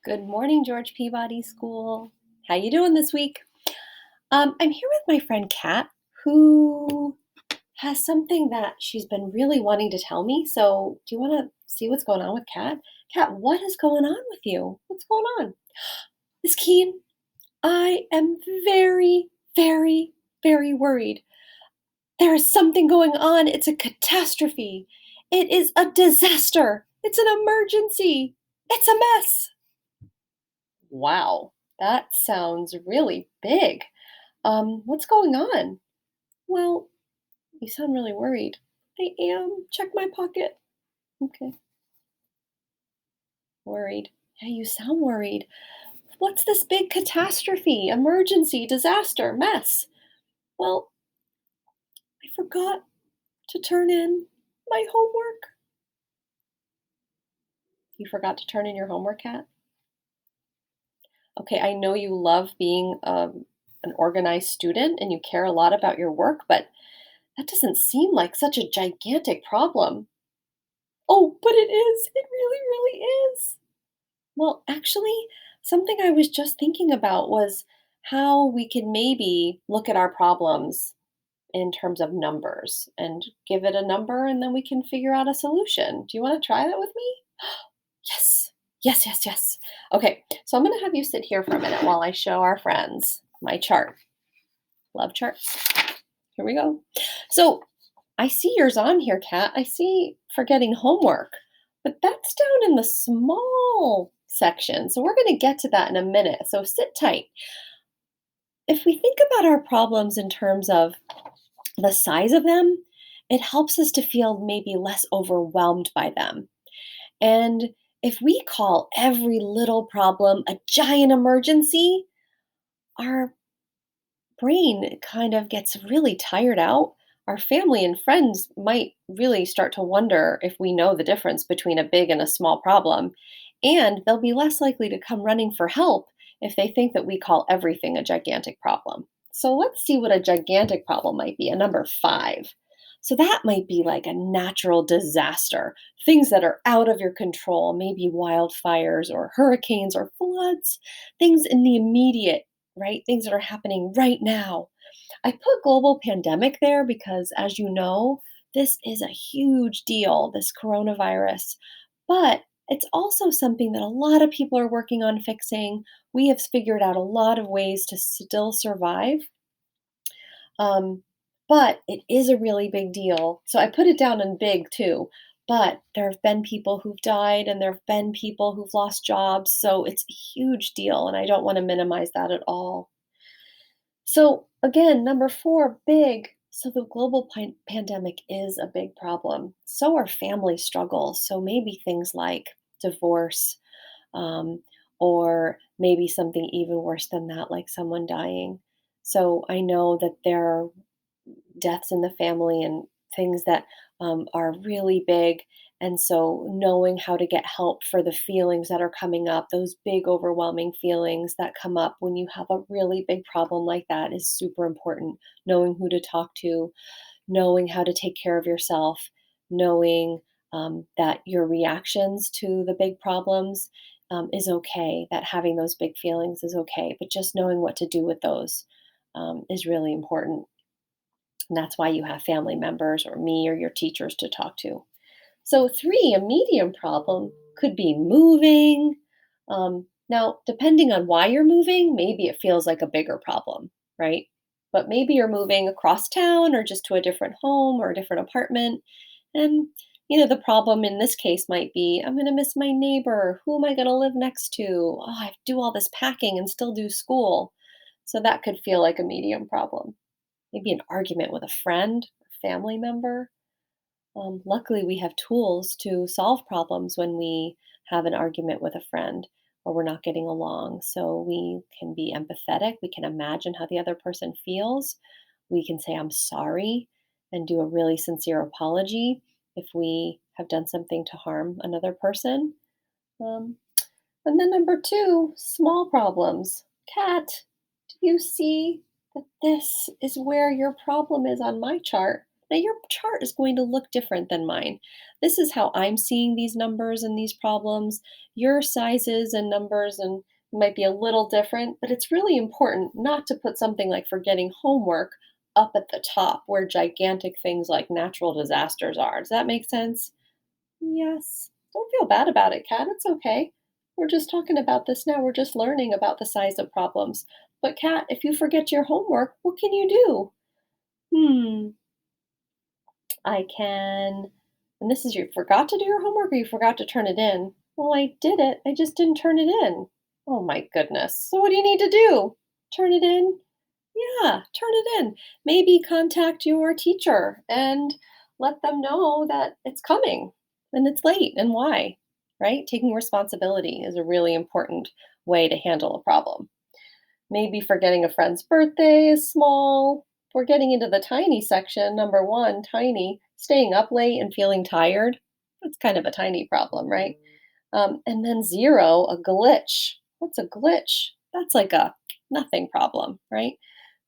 Good morning, George Peabody School. How you doing this week? I'm here with my friend Kat, who has something that she's been really wanting to tell me. So, do you want to see what's going on with Kat? Kat, what is going on with you? What's going on? Miss Keane, I am very, very, very worried. There is something going on. It's a catastrophe. It is a disaster. It's an emergency. It's a mess. Wow, that sounds really big. What's going on? Well, you sound really worried. I am. Check my pocket. Okay, worried. Yeah, you sound worried. What's this big catastrophe, emergency, disaster, mess? Well, I forgot to turn in my homework. You forgot to turn in your homework, Kat? Okay, I know you love being an organized student and you care a lot about your work, but that doesn't seem like such a gigantic problem. Oh, but it is. It really, really is. Well, actually, something I was just thinking about was how we can maybe look at our problems in terms of numbers and give it a number and then we can figure out a solution. Do you want to try that with me? Yes. Yes, yes, yes. Okay, so I'm going to have you sit here for a minute while I show our friends my chart. Love charts. Here we go. So I see yours on here, Kat. I see forgetting homework, but that's down in the small section. So we're going to get to that in a minute. So sit tight. If we think about our problems in terms of the size of them, it helps us to feel maybe less overwhelmed by them. And if we call every little problem a giant emergency, our brain kind of gets really tired out. Our family and friends might really start to wonder if we know the difference between a big and a small problem. And they'll be less likely to come running for help if they think that we call everything a gigantic problem. So let's see what a gigantic problem might be, a number five. So that might be like a natural disaster, things that are out of your control, maybe wildfires or hurricanes or floods, things in the immediate, right? Things that are happening right now. I put global pandemic there because, as you know, this is a huge deal, this coronavirus. But it's also something that a lot of people are working on fixing. We have figured out a lot of ways to still survive. Um, but it is a really big deal. So I put it down in big too. But there have been people who've died and there have been people who've lost jobs. So it's a huge deal. And I don't want to minimize that at all. So again, number four, big. So the global pandemic is a big problem. So are family struggles. So maybe things like divorce, um, or maybe something even worse than that, like someone dying. So I know that there are deaths in the family and things that are really big. And so, knowing how to get help for the feelings that are coming up, those big, overwhelming feelings that come up when you have a really big problem like that is super important. Knowing who to talk to, knowing how to take care of yourself, knowing that your reactions to the big problems is okay, that having those big feelings is okay, but just knowing what to do with those is really important. And that's why you have family members or me or your teachers to talk to. So, three, a medium problem could be moving. Now, depending on why you're moving, maybe it feels like a bigger problem, right? But maybe you're moving across town or just to a different home or a different apartment. And, the problem in this case might be I'm going to miss my neighbor. Who am I going to live next to? Oh, I have to do all this packing and still do school. So, that could feel like a medium problem. Maybe an argument with a friend or family member. Luckily, we have tools to solve problems when we have an argument with a friend or we're not getting along. So we can be empathetic. We can imagine how the other person feels. We can say, I'm sorry, and do a really sincere apology if we have done something to harm another person. Um, and then number two, small problems. Cat, do you see that this is where your problem is on my chart? Now, your chart is going to look different than mine. This is how I'm seeing these numbers and these problems. Your sizes and numbers and might be a little different, but it's really important not to put something like forgetting homework up at the top where gigantic things like natural disasters are. Does that make sense? Yes. Don't feel bad about it, Kat. It's okay. We're just talking about this now. We're just learning about the size of problems. But, Kat, if you forget your homework, what can you do? Hmm. I can, and this is you forgot to do your homework or you forgot to turn it in? Well, I did it. I just didn't turn it in. Oh my goodness. So what do you need to do? Turn it in? Yeah, turn it in. Maybe contact your teacher and let them know that it's coming and it's late and why, right? Taking responsibility is a really important way to handle a problem. Maybe forgetting a friend's birthday is small. We're getting into the tiny section. Number one, tiny. Staying up late and feeling tired. That's kind of a tiny problem, right? And then zero, a glitch. What's a glitch? That's like a nothing problem, right?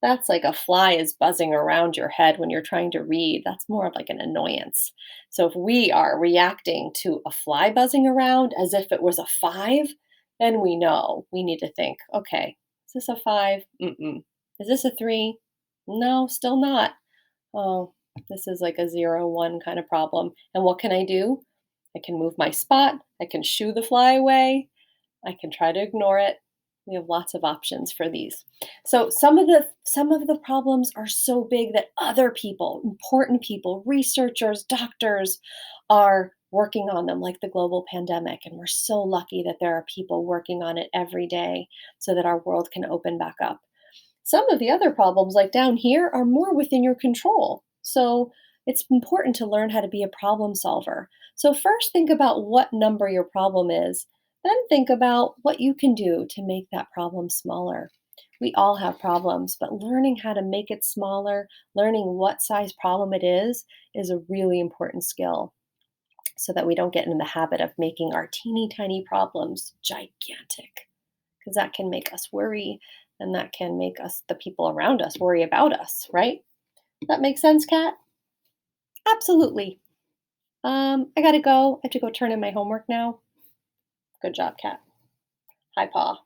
That's like a fly is buzzing around your head when you're trying to read. That's more of like an annoyance. So if we are reacting to a fly buzzing around as if it was a five, then we know we need to think, okay, is this a five? Mm-mm. Is this a three? No, still not. Oh, this is like a zero, one kind of problem. And what can I do? I can move my spot. I can shoo the fly away. I can try to ignore it. We have lots of options for these. So some of the problems are so big that other people, important people, researchers, doctors are working on them like the global pandemic and we're so lucky that there are people working on it every day so that our world can open back up. Some of the other problems, like down here, are more within your control. So it's important to learn how to be a problem solver. So, first, think about what number your problem is. Then, think about what you can do to make that problem smaller. We all have problems, but learning how to make it smaller, learning what size problem it is a really important skill so that we don't get in the habit of making our teeny tiny problems gigantic because that can make us worry and that can make us, the people around us, worry about us, right? That makes sense, Kat? Absolutely. I gotta go. I have to go turn in my homework now. Good job, Kat. Hi, Paw.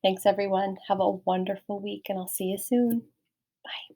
Thanks, everyone. Have a wonderful week, and I'll see you soon. Bye.